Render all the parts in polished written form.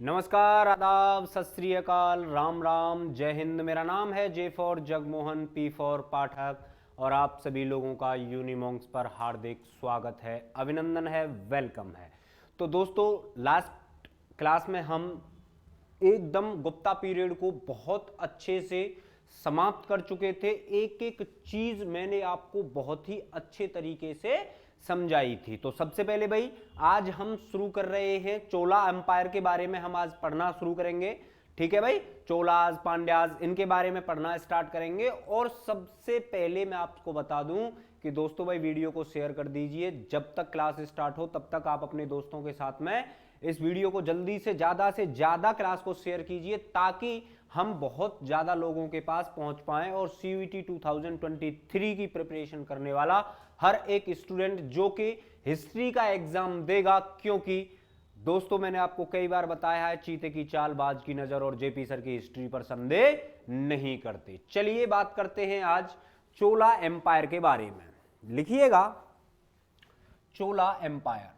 नमस्कार, आदाब, सत श्री अकाल, राम राम, जय हिंद। मेरा नाम है J for Jagmohan, P for Pathak और आप सभी लोगों का यूनिमॉन्क्स पर हार्दिक स्वागत है, अभिनंदन है, वेलकम है। तो दोस्तों, लास्ट क्लास में हम एकदम गुप्ता पीरियड को बहुत अच्छे से समाप्त कर चुके थे। एक एक चीज मैंने आपको बहुत ही अच्छे तरीके से समझाई थी। तो सबसे पहले भाई आज हम शुरू कर रहे हैं चोला एम्पायर के बारे में, हम आज पढ़ना शुरू करेंगे। ठीक है भाई, चोलाज पांड्याज इनके बारे में पढ़ना स्टार्ट करेंगे। और सबसे पहले मैं आपको बता दूं कि दोस्तों भाई वीडियो को शेयर कर दीजिए। जब तक क्लास स्टार्ट हो तब तक आप अपने दोस्तों के साथ में इस वीडियो को जल्दी से ज्यादा क्लास को शेयर कीजिए, ताकि हम बहुत ज्यादा लोगों के पास पहुंच पाएं और सीयूईटी 2023 की प्रिपरेशन करने वाला हर एक स्टूडेंट जो कि हिस्ट्री का एग्जाम देगा, क्योंकि दोस्तों मैंने आपको कई बार बताया है चीते की चाल बाज की नजर और जेपी सर की हिस्ट्री पर संदेह नहीं करते। चलिए बात करते हैं आज चोला एम्पायर के बारे में। लिखिएगा चोला एम्पायर।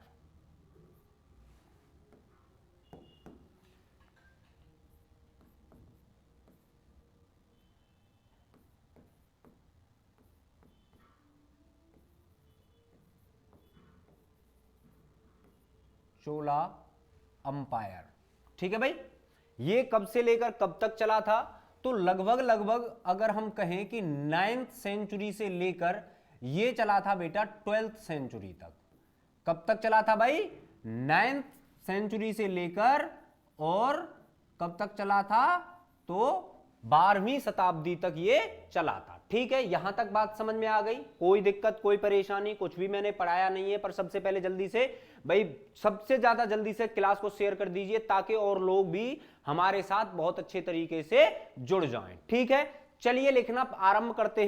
चोला अंपायर, ठीक है भाई। ये कब से लेकर कब तक चला था? तो लगभग अगर हम कहें कि 9th सेंचुरी से लेकर ये चला था बेटा 12th सेंचुरी तक। कब तक चला था भाई? 9th सेंचुरी से लेकर, और कब तक चला था? तो 12वीं शताब्दी तक ये चला था। ठीक है, यहां तक बात समझ में आ गई? कोई दिक्कत, कोई परेशानी? कुछ भी मैंने पढ़ाया नहीं है, पर सबसे पहले जल्दी से भाई, सबसे ज्यादा जल्दी से क्लास को शेयर कर दीजिए, ताकि और लोग भी हमारे साथ बहुत अच्छे तरीके से जुड़ जाएं। ठीक है, चलिए लिखना प्रारंभ करते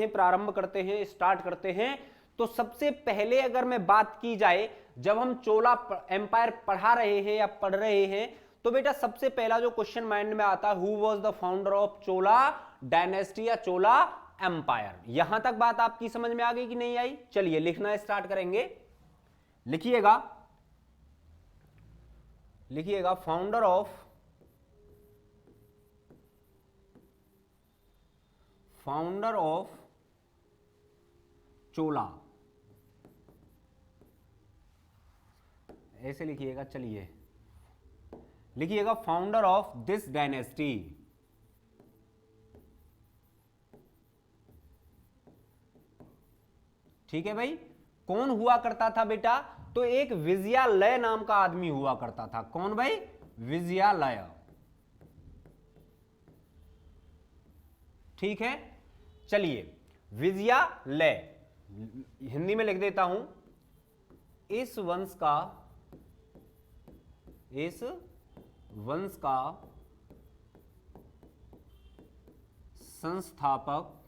हैं, स्टार्ट करते हैं। तो सबसे पहले अगर मैं बात की जाए, जब हम चोला एम्पायर पढ़ा रहे हैं या पढ़ रहे हैं, तो बेटा सबसे पहला जो क्वेश्चन माइंड में आता है, who was the founder of Chola dynasty या चोला एम्पायर। यहां तक बात आपकी समझ में आ गई कि नहीं आई? चलिए लिखना स्टार्ट करेंगे। लिखिएगा फाउंडर ऑफ चोला, ऐसे लिखिएगा। चलिए लिखिएगा फाउंडर ऑफ दिस डायनेस्टी। ठीक है भाई, कौन हुआ करता था बेटा? तो एक विजयालय नाम का आदमी हुआ करता था। कौन भाई? विजयालय। ठीक है, चलिए विजयालय हिंदी में लिख देता हूं। इस वंश का संस्थापक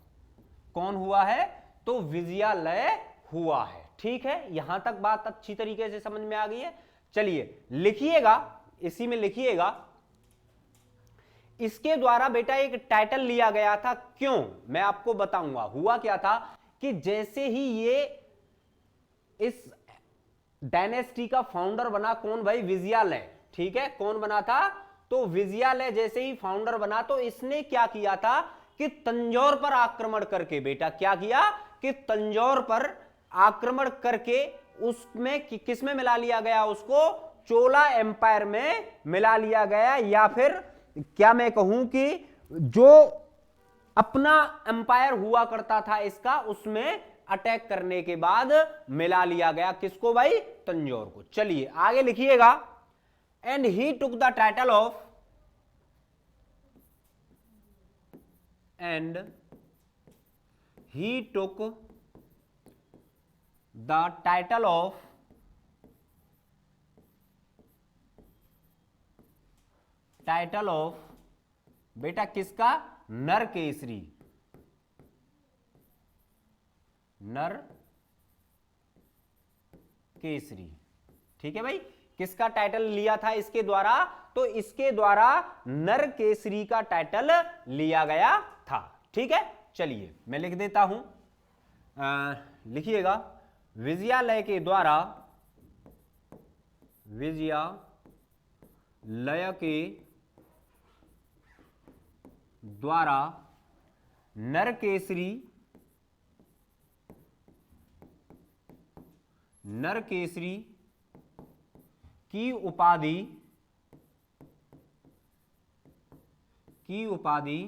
कौन हुआ है? तो विजयालय हुआ है। ठीक है, यहां तक बात अच्छी तरीके से समझ में आ गई है। चलिए लिखिएगा, इसी में लिखिएगा, इसके द्वारा बेटा एक टाइटल लिया गया था। क्यों? मैं आपको बताऊंगा। हुआ क्या था कि जैसे ही ये इस डायनेस्टी का फाउंडर बना, कौन भाई? विजयालय। ठीक है, कौन बना था? तो विजयालय जैसे ही फाउंडर बना, तो इसने क्या किया था कि तंजौर पर आक्रमण करके, बेटा क्या किया कि तंजौर पर आक्रमण करके उसमें किस में मिला लिया गया? उसको चोला एम्पायर में मिला लिया गया, या फिर क्या मैं कहूं कि जो अपना एम्पायर हुआ करता था इसका, उसमें अटैक करने के बाद मिला लिया गया। किसको भाई? तंजौर को। चलिए आगे लिखिएगा, and he took the title of title of बेटा किसका? नरकेसरी। नरकेसरी। ठीक है भाई, किसका टाइटल लिया था इसके द्वारा? तो इसके द्वारा नरकेसरी का टाइटल लिया गया था। ठीक है, चलिए मैं लिख देता हूं। लिखिएगा विजयालय के द्वारा लय के द्वारा नरकेसरी की उपाधि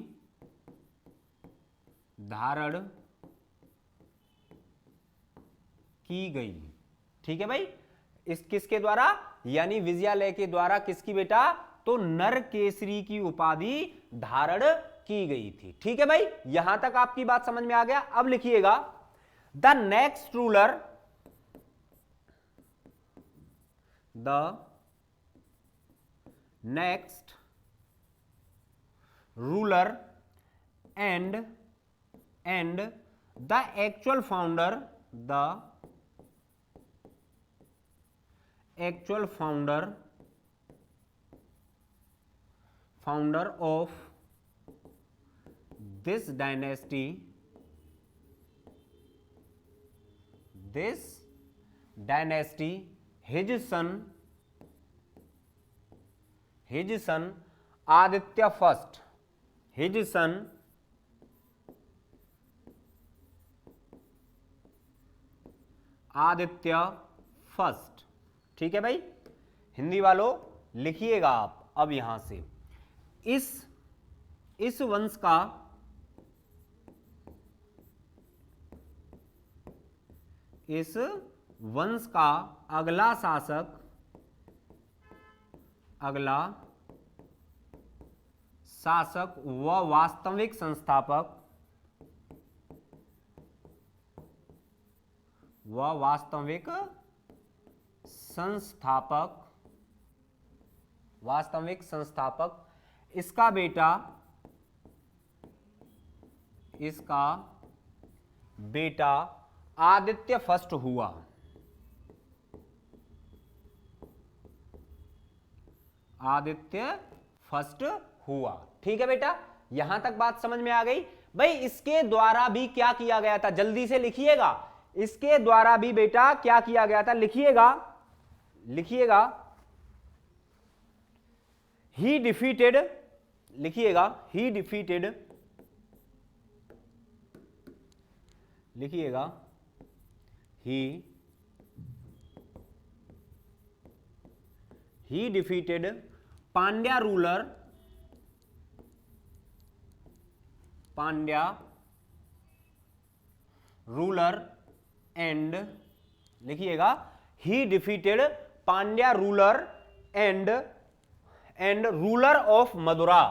धारण की गई। ठीक है भाई, इस किसके द्वारा, यानी विजयालय के द्वारा किसकी बेटा, तो नरकेसरी की उपाधि धारण की गई थी। ठीक है भाई, यहां तक आपकी बात समझ में आ गया। अब लिखिएगा, the next ruler and the actual founder of this dynasty his son Aditya first, Aditya first. ठीक है भाई, हिंदी वालों लिखिएगा आप अब यहां से, इस वंश का अगला शासक व वास्तविक संस्थापक इसका बेटा आदित्य फर्स्ट हुआ। ठीक है बेटा, यहां तक बात समझ में आ गई। भाई इसके द्वारा भी क्या किया गया था, जल्दी से लिखिएगा, इसके द्वारा भी बेटा क्या किया गया था, लिखिएगा, he defeated Pandya ruler and लिखिएगा, he defeated Pandya ruler and ruler of Madura.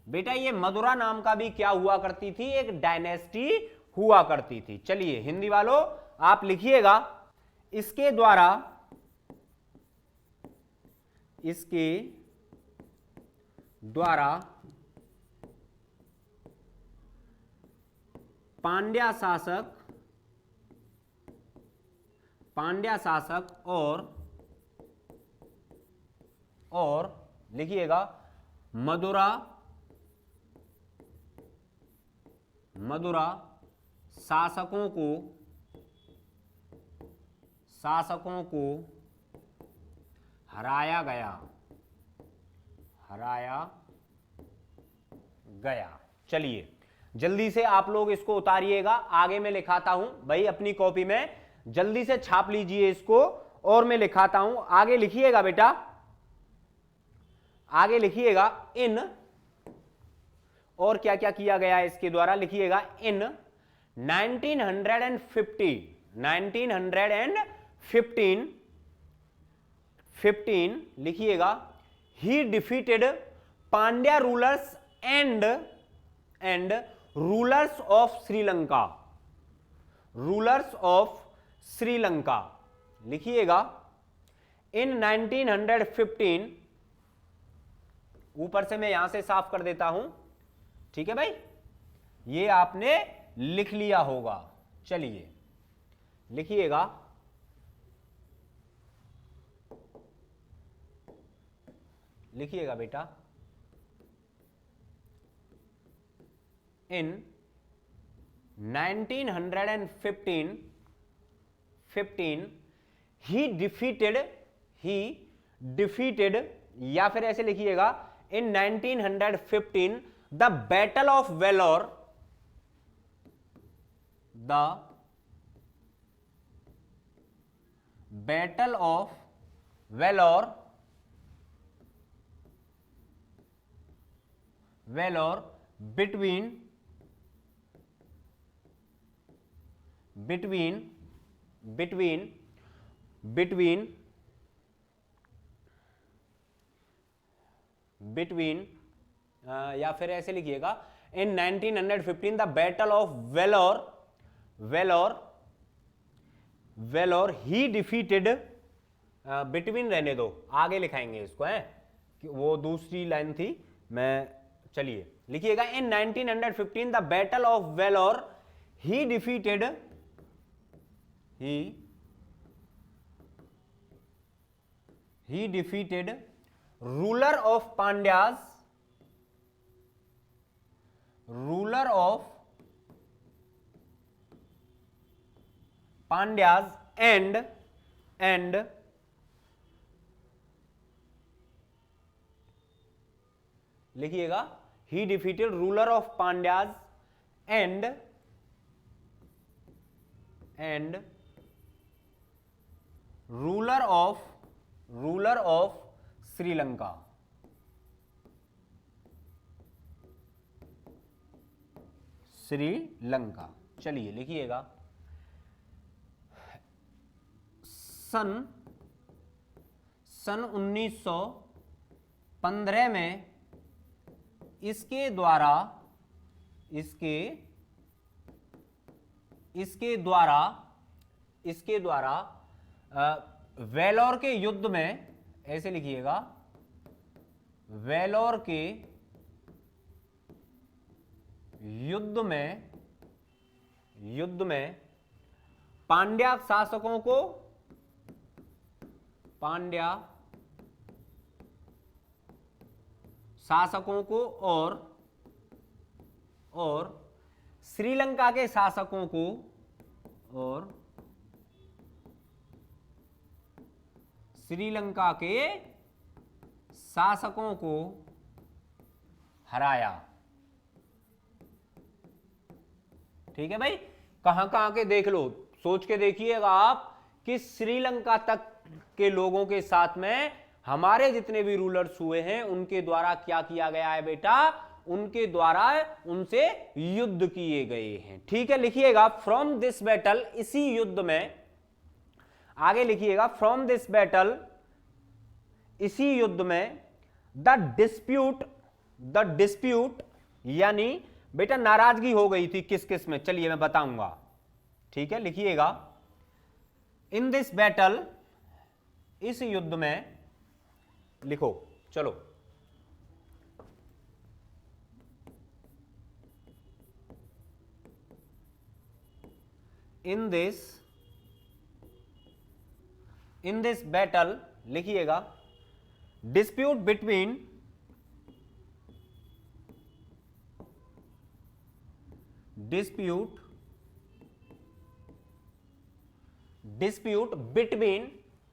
बेटा ये मदुरा नाम का भी क्या हुआ करती थी, एक डायनेस्टी हुआ करती थी। चलिए हिंदी वालों आप लिखिएगा, इसके द्वारा पांड्या शासक और लिखिएगा मदुरा शासकों को हराया गया। चलिए जल्दी से आप लोग इसको उतारिएगा, आगे मैं लिखाता हूं भाई, अपनी कॉपी में जल्दी से छाप लीजिए इसको, और मैं लिखाता हूं। आगे लिखिएगा बेटा, आगे लिखिएगा, इन और क्या क्या किया गया है इसके द्वारा, लिखिएगा इन 1915 लिखिएगा, he defeated Pandya rulers and rulers of Sri Lanka. लिखिएगा इन 1915, ऊपर से मैं यहां से साफ कर देता हूं। ठीक है भाई, ये आपने लिख लिया होगा। चलिए लिखिएगा, बेटा इन 1915 he defeated या फिर ऐसे लिखिएगा in 1915 the battle of Vellore, the battle of Vellore between या फिर ऐसे लिखिएगा in 1915 the battle of Vellore he defeated between रहने दो, आगे लिखाएंगे इसको, है वो दूसरी लाइन थी, मैं चलिए लिखिएगा in 1915 the battle of Vellore he defeated ruler of Pandyas and लिखिएगा he defeated ruler of Pandyas and ruler of Sri Lanka. Sri Lanka, चलिए लिखिएगा सन 1915 में इसके द्वारा वेलोर के युद्ध में, ऐसे लिखिएगा वेलोर के युद्ध में पांड्या शासकों को और श्रीलंका के शासकों को हराया। ठीक है भाई, कहां के देख लो, सोच के देखिएगा आप कि श्रीलंका तक के लोगों के साथ में हमारे जितने भी रूलर्स हुए हैं उनके द्वारा क्या किया गया है बेटा, उनके द्वारा उनसे युद्ध किए गए हैं। ठीक है, लिखिएगा फ्रॉम दिस बैटल, इसी युद्ध में, आगे लिखिएगा फ्रॉम दिस बैटल, इसी युद्ध में द डिस्प्यूट यानी बेटा नाराजगी हो गई थी किस किस में, चलिए मैं बताऊंगा। ठीक है, लिखिएगा इन दिस बैटल, इस युद्ध में, लिखो चलो, इन दिस बैटल, लिखिएगा डिस्प्यूट बिटवीन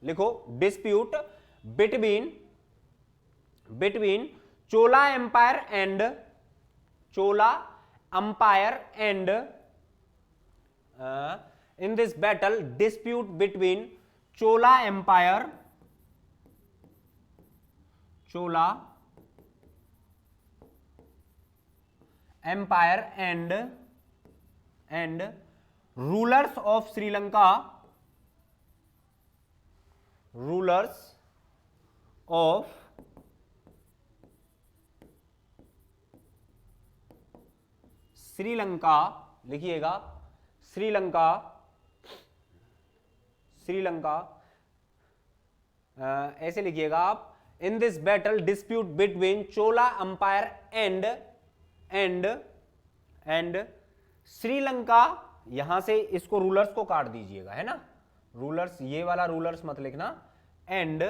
लिखो dispute between Chola umpire and in this battle dispute between Chola Empire and rulers of Sri Lanka, लिखिएगा श्रीलंका, ऐसे लिखिएगा आप, in this battle dispute between Chola umpire and Sri Lanka, यहां से इसको रूलर्स को काट दीजिएगा, है ना, रूलर्स, ये वाला रूलर्स मत लिखना, एंड,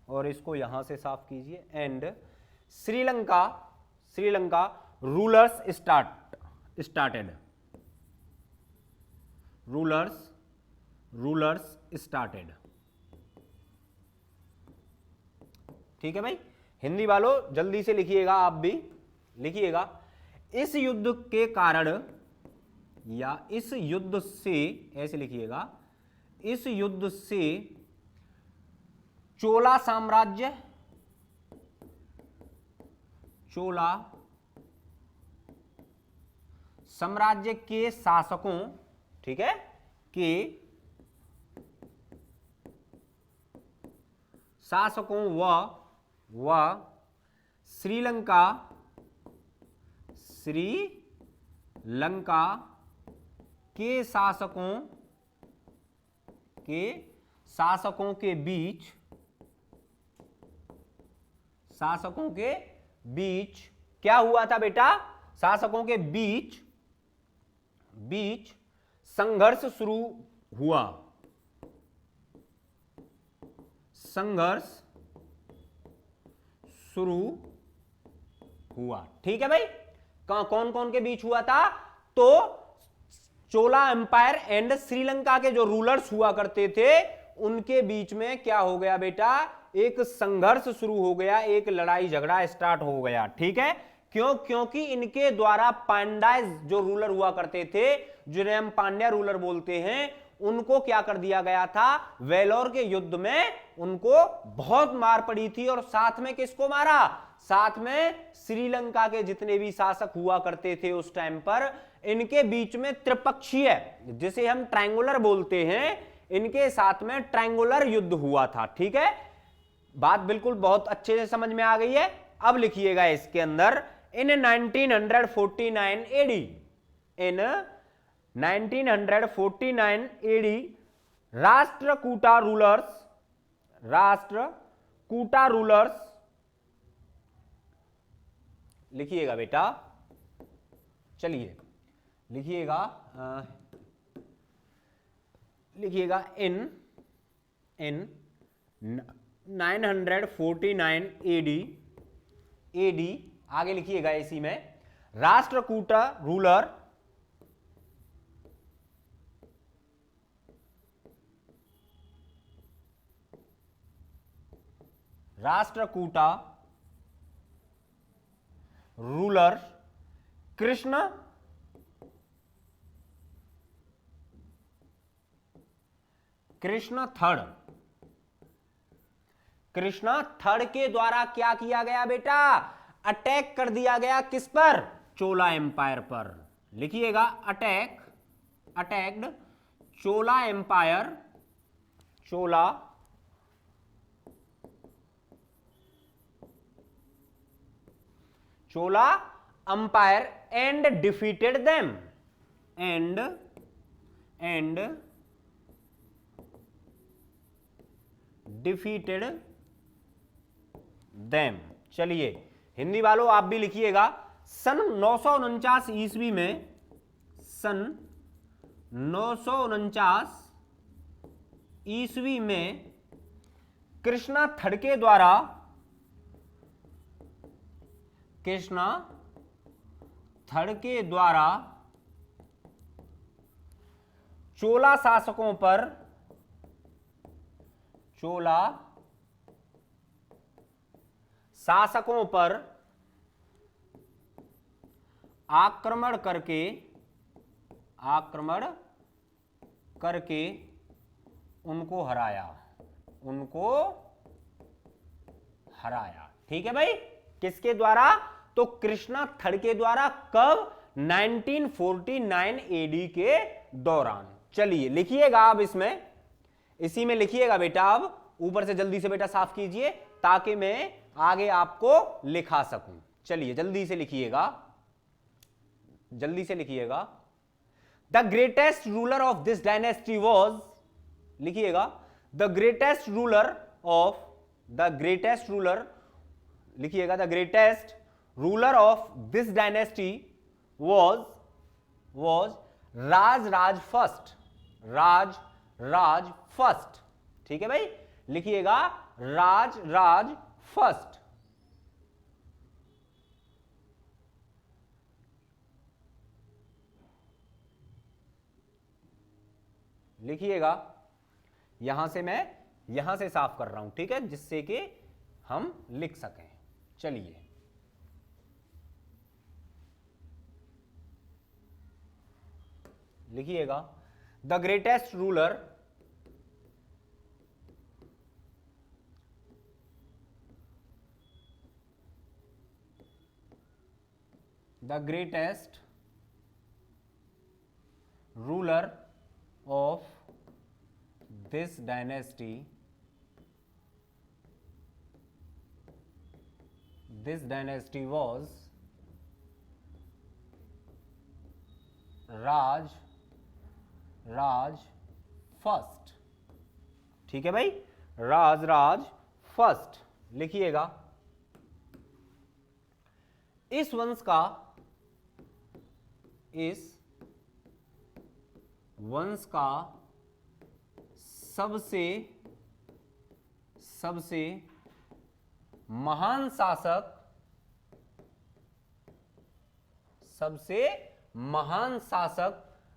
और इसको यहां से साफ कीजिए, and Sri Lanka rulers started, rulers started. ठीक है भाई, हिंदी वालों जल्दी से लिखिएगा, आप भी लिखिएगा। इस युद्ध के कारण या इस युद्ध से, ऐसे लिखिएगा, इस युद्ध से चोला साम्राज्य के शासकों, ठीक है, के शासकों व श्रीलंका के शासकों के बीच क्या हुआ था बेटा? शासकों के बीच संघर्ष शुरू हुआ। ठीक है भाई, कौन कौन के बीच हुआ था? तो चोला एम्पायर एंड श्रीलंका के जो रूलर्स हुआ करते थे उनके बीच में क्या हो गया बेटा? एक संघर्ष शुरू हो गया, एक लड़ाई झगड़ा स्टार्ट हो गया। ठीक है, क्यों? क्योंकि इनके द्वारा पांड्या जो रूलर हुआ करते थे, जिन्हें हम पांड्या रूलर बोलते हैं, उनको क्या कर दिया गया था? वेलोर के युद्ध में उनको बहुत मार पड़ी थी। और साथ में किसको मारा? साथ में श्रीलंका के जितने भी शासक हुआ करते थे उस टाइम पर, इनके बीच में त्रिपक्षीय, जिसे हम ट्रायंगुलर बोलते हैं, इनके साथ में ट्रायंगुलर युद्ध हुआ था। ठीक है, बात बिल्कुल बहुत अच्छे से समझ में आ गई है। अब लिखिएगा इसके अंदर, इन 1949 एडी, इन 1949 एडी राष्ट्रकूटा रूलर्स, लिखिएगा बेटा, चलिए लिखिएगा, इन 949 एडी, आगे लिखिएगा इसी में, राष्ट्रकूटा रूलर कृष्ण थर्ड के द्वारा क्या किया गया बेटा? अटैक कर दिया गया किस पर? चोला एम्पायर पर। लिखिएगा, attacked Chola empire, Chola empire and defeated them, defeated them. चलिए हिंदी वालों आप भी लिखिएगा, सन 949 ईस्वी में, सन 949 ईस्वी में कृष्णा थर्ड के द्वारा चोला शासकों पर आक्रमण करके उनको हराया। ठीक है भाई, किसके द्वारा? तो कृष्णा थर्ड के द्वारा। कब? 1949 एडी के दौरान। चलिए लिखिएगा अब इसमें, इसी में लिखिएगा बेटा। अब ऊपर से जल्दी से बेटा साफ कीजिए ताकि मैं आगे आपको लिखा सकूं। चलिए जल्दी से लिखिएगा, the greatest ruler of this dynasty was, लिखिएगा, the greatest ruler of this dynasty was Raj first. ठीक है भाई, लिखिएगा, राज फर्स्ट। लिखिएगा, यहां से मैं यहां से साफ कर रहा हूं, ठीक है, जिससे कि हम लिख सकें। चलिए, लिखिएगा, the greatest ruler of this dynasty was Raj first. ठीक है भाई, राज फर्स्ट। लिखिएगा, इस वंश का सबसे महान शासक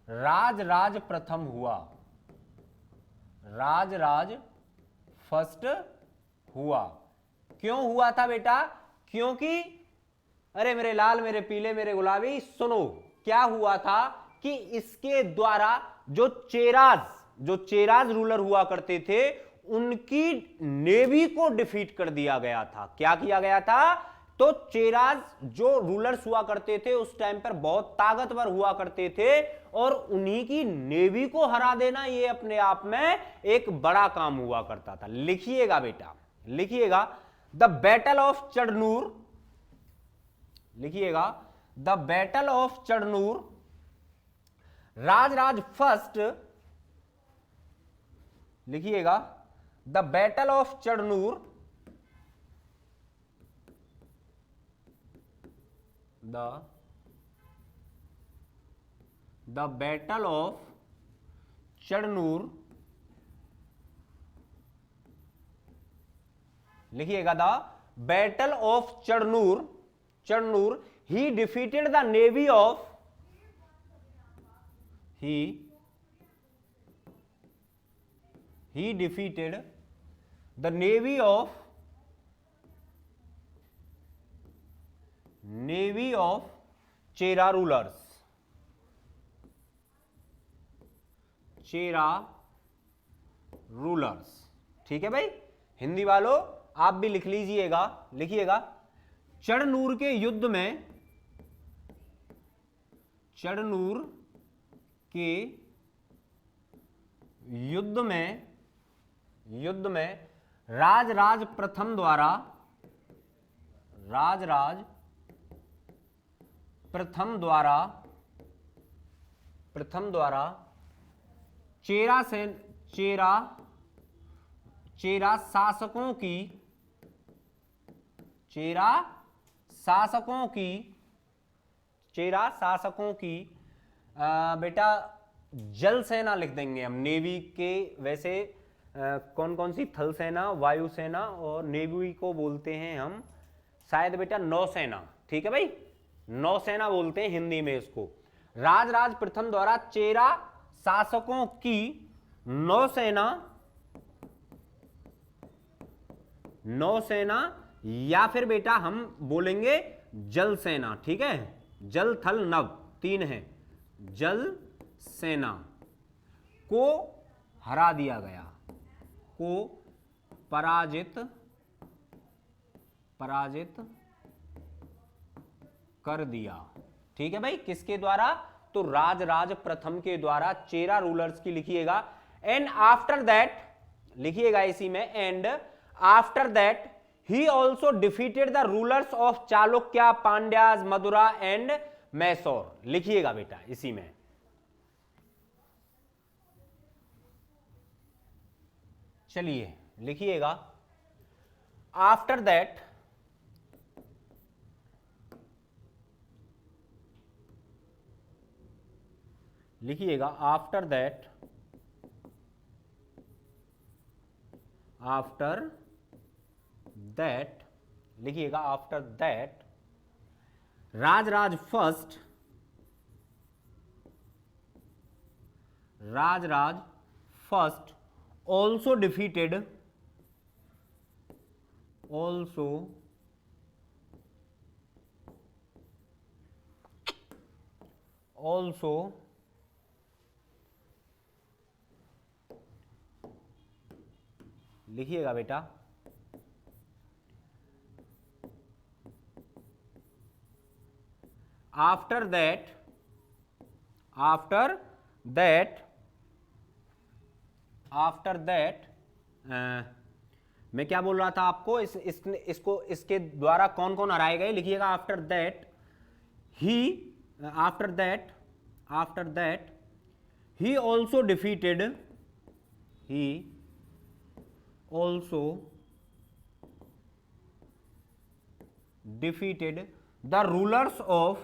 राज प्रथम हुआ। राज फर्स्ट हुआ। क्यों हुआ था बेटा? क्योंकि अरे मेरे लाल, मेरे पीले, मेरे गुलाबी, सुनो क्या हुआ था कि इसके द्वारा जो चेराज रूलर हुआ करते थे, उनकी नेवी को डिफीट कर दिया गया था। क्या किया गया था? तो चेराज जो रूलर्स हुआ करते थे उस टाइम पर बहुत ताकतवर हुआ करते थे, और उन्हीं की नेवी को हरा देना ये अपने आप में एक बड़ा काम हुआ करता था। लिखिएगा बेटा, लिखिएगा, द बैटल ऑफ चढ़नूर। लिखिएगा, the battle of Chadhnur, Raj first. लिखिएगा, the battle of Chadhnur, the battle of Chadhnur. लिखिएगा, the battle of Chadhnur, he defeated the navy of he defeated the navy of Chera rulers. ठीक है भाई, हिंदी वालों आप भी लिख लीजिएगा। लिखिएगा, चढ़नूर के युद्ध में राज प्रथम द्वारा चेरा शासकों की बेटा जल सेना लिख देंगे हम। नेवी के वैसे कौन कौन सी? थल सेना, वायु सेना, और नेवी को बोलते हैं हम शायद बेटा नौसेना। ठीक है भाई, नौसेना बोलते हैं हिंदी में इसको। राज प्रथम द्वारा चेरा शासकों की नौसेना, या फिर बेटा हम बोलेंगे जल सेना। ठीक है, जल थल नभ 3 है, जल सेना को हरा दिया गया, को पराजित कर दिया। ठीक है भाई, किसके द्वारा? तो राज प्रथम के द्वारा चेरा रूलर्स की। लिखिएगा, एंड आफ्टर दैट, लिखिएगा इसी में, and after that he also defeated the rulers of Chalukya, Pandyas, Madura and Mysore. लिखिएगा बेटा इसी में। चलिए लिखिएगा, आफ्टर दैट, लिखिएगा, आफ्टर दैट लिखिएगा, after that Raj first first also defeated also लिखिएगा बेटा, आफ्टर दैट मैं क्या बोल रहा था आपको, इसको इसके द्वारा कौन कौन हराए गए, लिखिएगा after that he also defeated the rulers of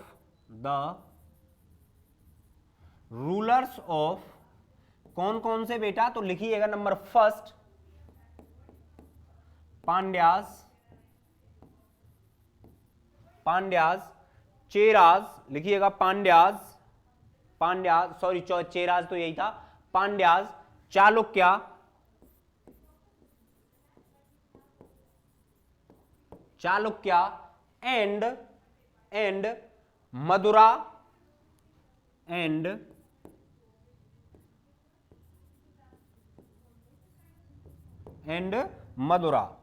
कौन कौन से बेटा, तो लिखिएगा नंबर फर्स्ट पांड्याज, चेराज, लिखिएगा पांड्याज, सॉरी चेराज तो यही था, पांड्याज, चालुक्या एंड मदुरा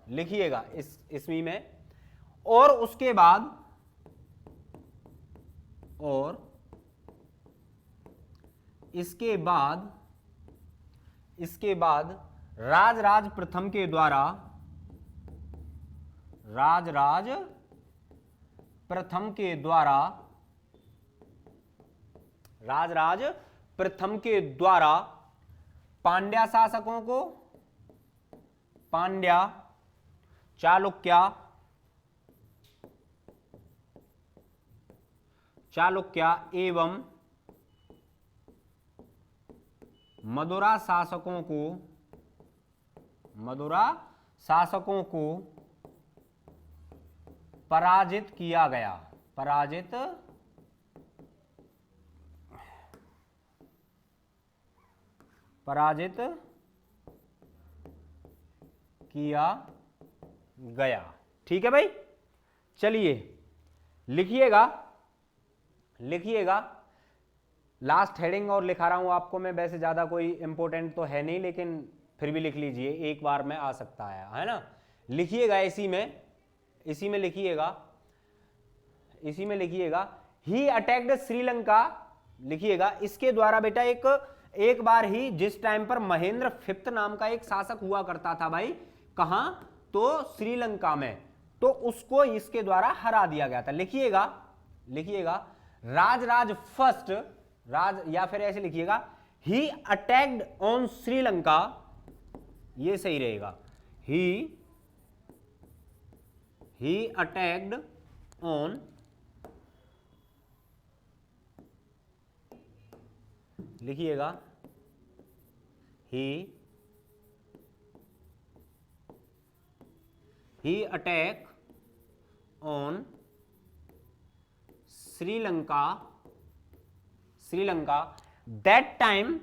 लिखिएगा इसवी में, और उसके बाद राजराज प्रथम के द्वारा पांड्या शासकों को, पांड्या, चालुक्या एवं मदुरा शासकों को पराजित किया गया, पराजित किया गया। ठीक है भाई, चलिए लिखिएगा लास्ट हेडिंग और लिखा रहा हूं आपको मैं, वैसे ज्यादा कोई इंपॉर्टेंट तो है नहीं, लेकिन फिर भी लिख लीजिए, एक बार में आ सकता है ना। लिखिएगा इसी में लिखिएगा ही अटैक्ड श्रीलंका, लिखिएगा इसके द्वारा बेटा एक बार ही, जिस टाइम पर महेंद्र फिफ्थ नाम का एक शासक हुआ करता था भाई, कहां, तो श्रीलंका में, तो उसको इसके द्वारा हरा दिया गया था। लिखिएगा राजराज फर्स्ट, या फिर ऐसे लिखिएगा ही अटैक्ड ऑन श्रीलंका, ये सही रहेगा, ही अटैक्ड ऑन, लिखिएगा he attack on Sri Lanka that time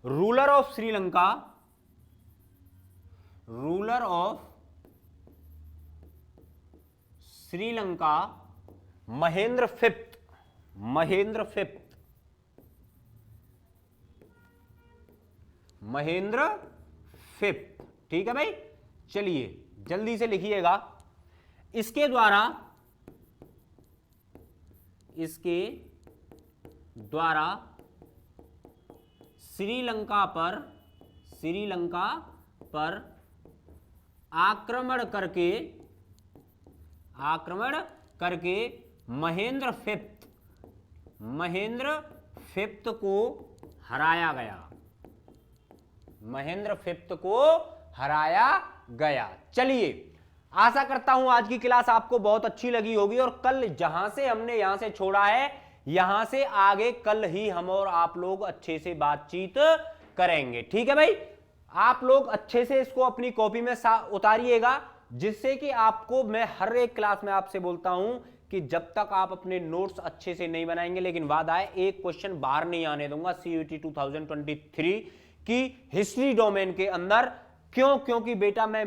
ruler of Sri Lanka Mahendra fifth. ठीक है भाई, चलिए जल्दी से लिखिएगा, इसके द्वारा श्रीलंका पर आक्रमण करके महेंद्र फिफ्थ को हराया गया। चलिए, आशा करता हूं आज की क्लास आपको बहुत अच्छी लगी होगी, और कल जहां से हमने यहां से छोड़ा है, यहां से आगे कल ही हम और आप लोग अच्छे से बातचीत करेंगे। ठीक है भाई, आप लोग अच्छे से इसको अपनी कॉपी में उतारिएगा, जिससे कि आपको, मैं हर एक क्लास में आपसे बोलता हूं कि जब तक आप अपने नोट्स अच्छे से नहीं बनाएंगे, लेकिन वादा है एक क्वेश्चन बाहर नहीं आने दूंगा CUET 2023 की हिस्ट्री डोमेन के अंदर। क्यों? क्योंकि बेटा मैं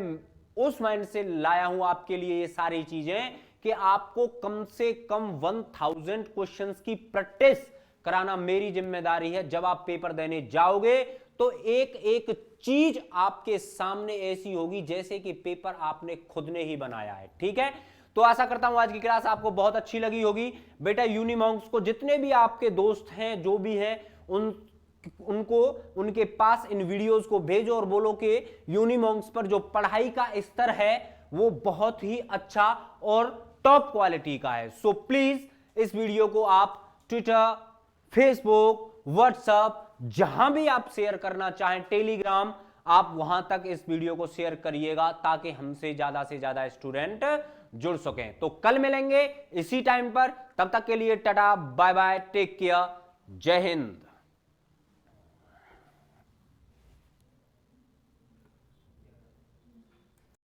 उस माइंड से लाया हूं आपके लिए ये सारी चीजें कि आपको कम से कम 1000 क्वेश्चंस की प्रैक्टिस कराना मेरी जिम्मेदारी है। जब आप पेपर देने जाओगे तो एक एक चीज आपके सामने ऐसी होगी जैसे कि पेपर आपने खुद ने ही बनाया है। ठीक है, तो आशा करता हूं आज की क्लास आपको बहुत अच्छी लगी होगी। बेटा यूनिमॉन्क्स को जितने भी आपके दोस्त हैं, जो भी हैं, उनको उनके पास इन वीडियोस को भेजो और बोलो कि यूनिमॉन्क्स पर जो पढ़ाई का स्तर है वो बहुत ही अच्छा और टॉप क्वालिटी का है। सो प्लीज इस वीडियो को आप ट्विटर, फेसबुक, व्हाट्सएप, जहां भी आप शेयर करना चाहें, टेलीग्राम, आप वहां तक इस वीडियो को शेयर करिएगा ताकि हमसे ज्यादा स्टूडेंट जुड़ सकें। तो कल मिलेंगे इसी टाइम पर, तब तक के लिए tata bye bye, take care, जय हिंद।